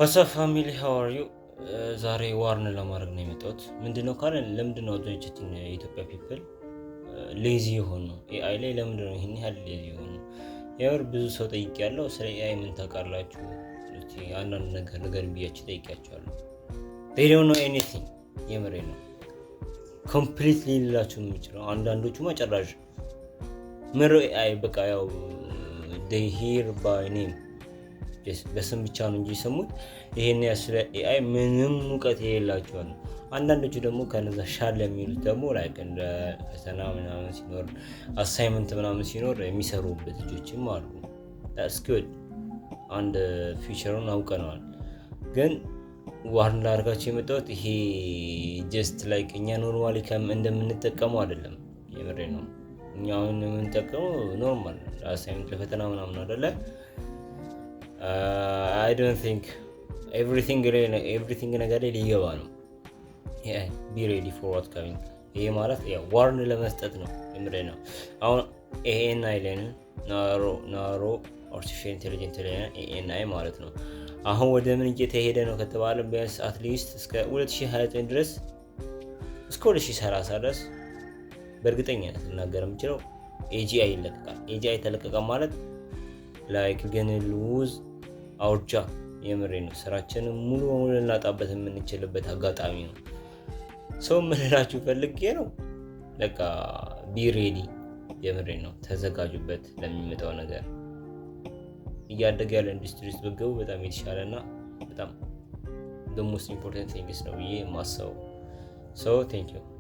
ዋትስአፕ ፋሚሊ ሃው አር ዩ? ዛሬ ዋርን ለማድረግ ነው የመጣሁት። ምንድነው ካለ ለምንድነው ድርጅትን የኢትዮጵያ ፒፕል ሌዚ የሆኑ ኤአይ ላይ ለምንድነው ይሄን ያህል ሌዚ የሆኑ? ያው ብዙ ሰው ጠይቄያለሁ። ስለ ኤአይ ምን ታውቃላችሁ? እስቲ አንዳንድ ነገር ብያችሁ ጠይቄያቸዋለሁ። they don't know anything። የምሬ ነው። ኮምፕሊትሊ ሊላችሁ የሚችለው አንዳንዶቹ መጨረሻ ምሮ ኤአይ በቃ ያው they hear by name በስም ብቻ ነው እንጂ ሰሙት ይሄን ያስለ ኤአይ ምንም ሙቀት የሌላቸው ነው። አንዳንዶቹ ደግሞ ከነዛ ሻል የሚሉት ደግሞ ላይክ እንደ ፈተና ምናምን ሲኖር አሳይመንት ምናምን ሲኖር የሚሰሩበት ልጆችም አሉ። that's good አንድ ፊቸሩን አውቀነዋል። ግን ዋርን ላድርጋችሁ የመጣሁት ይሄ ጀስት ላይክ እኛ ኖርማሊ እንደምንጠቀመው አይደለም። የምሬ ነው። እኛ አሁን የምንጠቀመው ኖርማል አሳይመንት ለፈተና ምናምን አይደለ። I don't think everything ነገር ላይ ሊገባ ነው። be ready for what coming። ይሄ ማለት ያው ዋርን ለመስጠት ነው። የምሬ ነው። አሁን ኤአይ ላይ ናሮ አርቲፊሻል ኢንተለጀንስ ላይ ኤአይ ማለት ነው። አሁን ወደ ምን እየተሄደ ነው ከተባለ ቢያንስ አትሊስት እስከ 2029 ድረስ እስከ 2030 ድረስ በእርግጠኛነት ልናገር የምችለው ኤጂአይ ይለቀቃል። ኤጂአይ ተለቀቀ ማለት ላይክ ግን lose our job። የምሬ ነው። ስራችንን ሙሉ በሙሉ ልናጣበት የምንችልበት አጋጣሚ ነው። ሰው ምንላችሁ ፈልጌ ነው። በቃ ቢ ሬዲ። የምሬ ነው። ተዘጋጁበት ለሚመጣው ነገር። እያደገ ያለ ኢንዱስትሪ ውስጥ ብትገቡ በጣም የተሻለና በጣም the most important thing ነው ብዬ የማስበው። so thank you